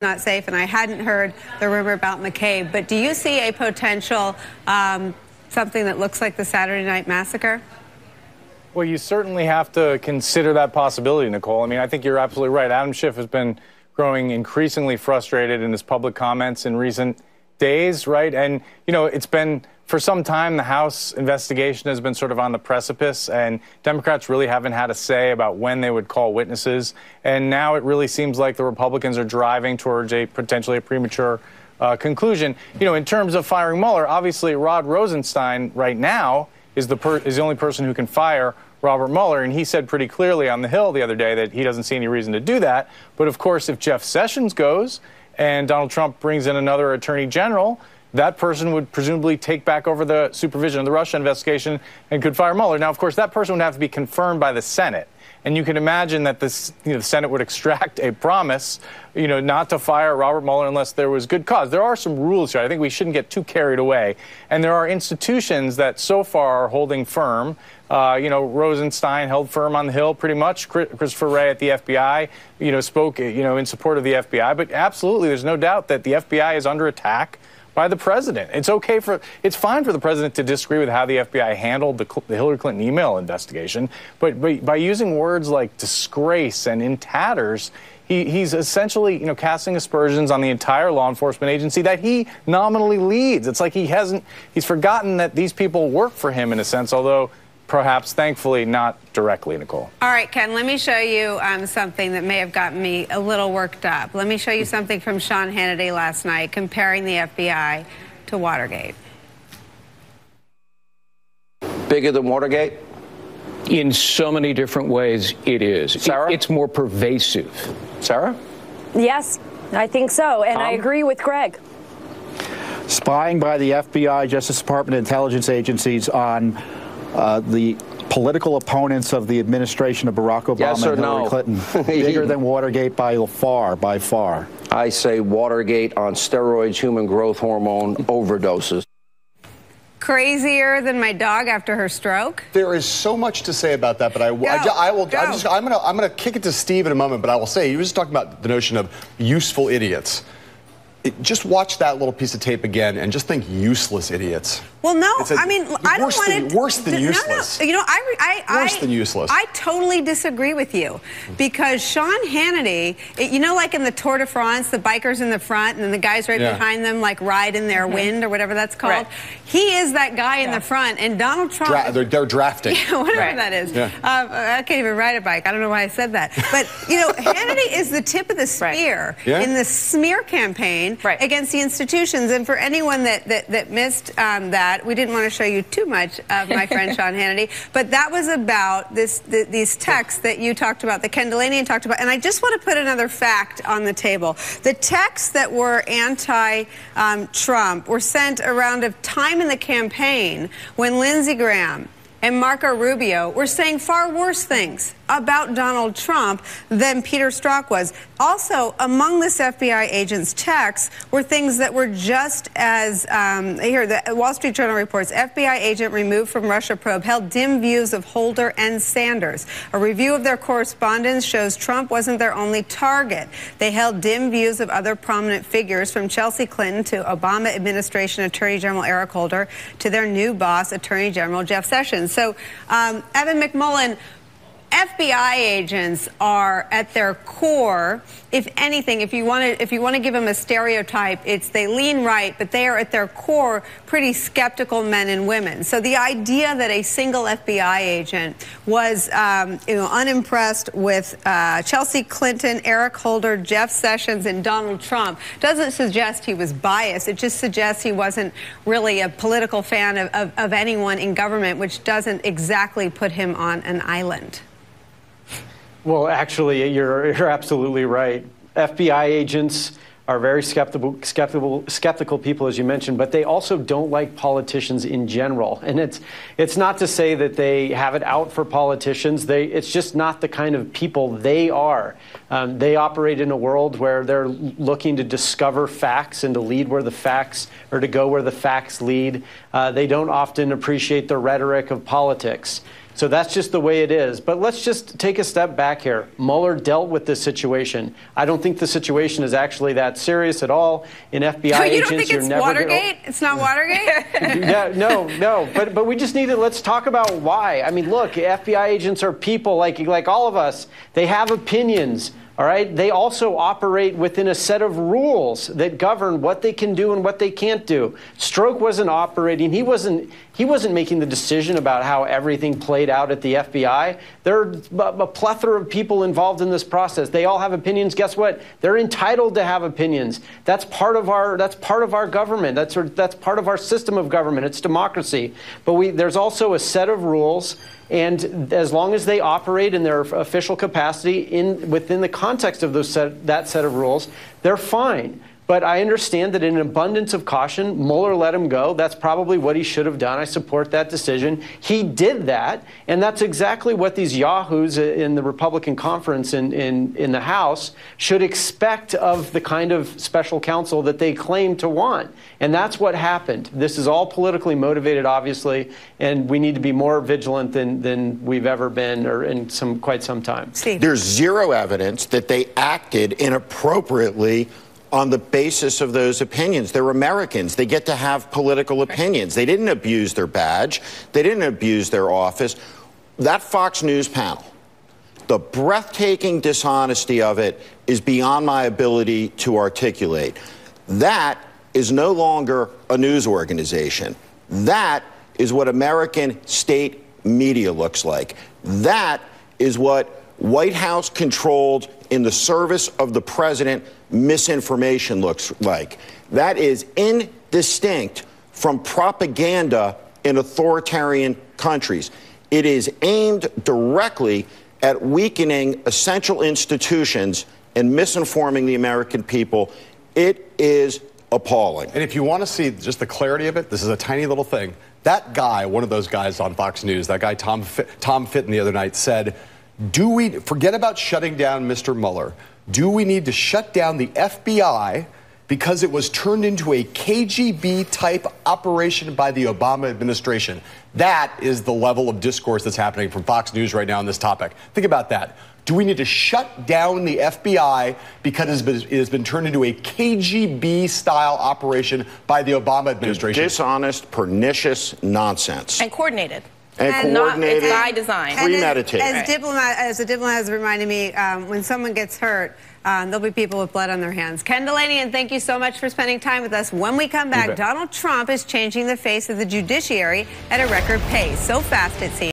not safe, and I hadn't heard the rumor about McCabe. But do you see a potential something that looks like the Saturday Night Massacre? Well, you certainly have to consider that possibility, Nicole. I mean, I think you're absolutely right. Adam Schiff has been growing increasingly frustrated in his public comments in recent days, right? And, you know, it's been for some time the House investigation has been sort of on the precipice, and Democrats really haven't had a say about when they would call witnesses. And now it really seems like the Republicans are driving towards a potentially a premature conclusion. You know, in terms of firing Mueller, obviously Rod Rosenstein right now is the only person who can fire Robert Mueller, and he said pretty clearly on the Hill the other day that he doesn't see any reason to do that. But of course, if Jeff Sessions goes and Donald Trump brings in another attorney general, that person would presumably take back over the supervision of the Russia investigation and could fire Mueller. Now, of course, that person would have to be confirmed by the Senate. And you can imagine that the Senate would extract a promise, not to fire Robert Mueller unless there was good cause. There are some rules here. I think we shouldn't get too carried away. And there are institutions that so far are holding firm. Rosenstein held firm on the Hill pretty much. Christopher Wray at the FBI, spoke, in support of the FBI. But absolutely, there's no doubt that the FBI is under attack by the president. It's fine for the president to disagree with how the FBI handled the Hillary Clinton email investigation, but by using words like disgrace and in tatters, he's essentially, casting aspersions on the entire law enforcement agency that he nominally leads. It's like he's forgotten that these people work for him in a sense, although perhaps, thankfully, not directly, Nicole. All right, Ken, let me show you something that may have gotten me a little worked up. Let me show you something from Sean Hannity last night comparing the FBI to Watergate. Bigger than Watergate? In so many different ways, it is. Sarah? It's more pervasive. Sarah? Yes, I think so, and I agree with Greg. Spying by the FBI, Justice Department, intelligence agencies on the political opponents of the administration of Barack Obama and Hillary Clinton. Bigger than Watergate by far. I say Watergate on steroids, human growth hormone overdoses. Crazier than my dog after her stroke? There is so much to say about that, but I'm going to kick it to Steve in a moment, but I will say, he was talking about the notion of useful idiots. Just watch that little piece of tape again and just think useless idiots. Well, no, I don't want it. Worse than useless. No. Worse than useless. I totally disagree with you because Sean Hannity, like in the Tour de France, the bikers in the front and then the guys right behind them like ride in their wind or whatever that's called. Right. He is that guy in the front, and Donald Trump. They're drafting. Whatever that is. Yeah. I can't even ride a bike. I don't know why I said that. But, Hannity is the tip of the spear in the smear campaign against the institutions. And for anyone that missed that, we didn't want to show you too much of my friend Sean Hannity, but that was about these texts that you talked about, that Ken Delaney talked about. And I just want to put another fact on the table. The texts that were anti-Trump were sent around a time in the campaign when Lindsey Graham and Marco Rubio were saying far worse things about Donald Trump than Peter Strzok was. Also, among this FBI agent's texts were things that were just as, here, the Wall Street Journal reports, FBI agent removed from Russia probe held dim views of Holder and Sanders. A review of their correspondence shows Trump wasn't their only target. They held dim views of other prominent figures, from Chelsea Clinton to Obama administration Attorney General Eric Holder to their new boss, Attorney General Jeff Sessions. So, Evan McMullen, FBI agents are at their core, if anything, if you want to give them a stereotype, it's they lean right, but they are at their core pretty skeptical men and women. So the idea that a single FBI agent was unimpressed with Chelsea Clinton, Eric Holder, Jeff Sessions, and Donald Trump doesn't suggest he was biased. It just suggests he wasn't really a political fan of anyone in government, which doesn't exactly put him on an island. Well, actually, you're absolutely right. FBI agents are very skeptical people, as you mentioned, but they also don't like politicians in general. And it's not to say that they have it out for politicians. It's just not the kind of people they are. They operate in a world where they're looking to discover facts and to lead where the facts, or to go where the facts lead. They don't often appreciate the rhetoric of politics. So that's just the way it is. But let's just take a step back here. Mueller dealt with this situation. I don't think the situation is actually that serious at all. In FBI so you agents, don't think it's Watergate? It's not Watergate? Yeah, no. But we just need to, let's talk about why. I mean, look, FBI agents are people like all of us. They have opinions. All right. They also operate within a set of rules that govern what they can do and what they can't do. Stroke wasn't operating. He wasn't making the decision about how everything played out at the FBI. There are a plethora of people involved in this process. They all have opinions. Guess what? They're entitled to have opinions. That's part of our government. That's part of our system of government. It's democracy. But there's also a set of rules. And as long as they operate in their official capacity within the context of that set of rules, they're fine. But I understand that in an abundance of caution, Mueller let him go. That's probably what he should have done. I support that decision. He did that, and that's exactly what these yahoos in the Republican conference in the House should expect of the kind of special counsel that they claim to want. And that's what happened. This is all politically motivated, obviously, and we need to be more vigilant than we've ever been or in quite some time. Steve. There's zero evidence that they acted inappropriately on the basis of those opinions. They're Americans. They get to have political opinions. They didn't abuse their badge. They didn't abuse their office. That Fox News panel, the breathtaking dishonesty of it is beyond my ability to articulate. That is no longer a news organization. That is what American state media looks like. That is what White House controlled in the service of the president misinformation looks like. That is indistinct from propaganda in authoritarian countries. It is aimed directly at weakening essential institutions and misinforming the American people. It is appalling. And if you want to see just the clarity of it, this is a tiny little thing. That guy, one of those guys on Fox News, that guy Tom Fitton the other night said, do we forget about shutting down Mr. Mueller? Do we need to shut down the FBI because it was turned into a KGB-type operation by the Obama administration? That is the level of discourse that's happening from Fox News right now on this topic. Think about that. Do we need to shut down the FBI because it has been turned into a KGB-style operation by the Obama administration? Dishonest, pernicious nonsense. And coordinated. And coordinated, by design. Premeditated. As a diplomat has reminded me, when someone gets hurt, there'll be people with blood on their hands. Ken Delaney, thank you so much for spending time with us. When we come back, Donald Trump is changing the face of the judiciary at a record pace. So fast, it seems.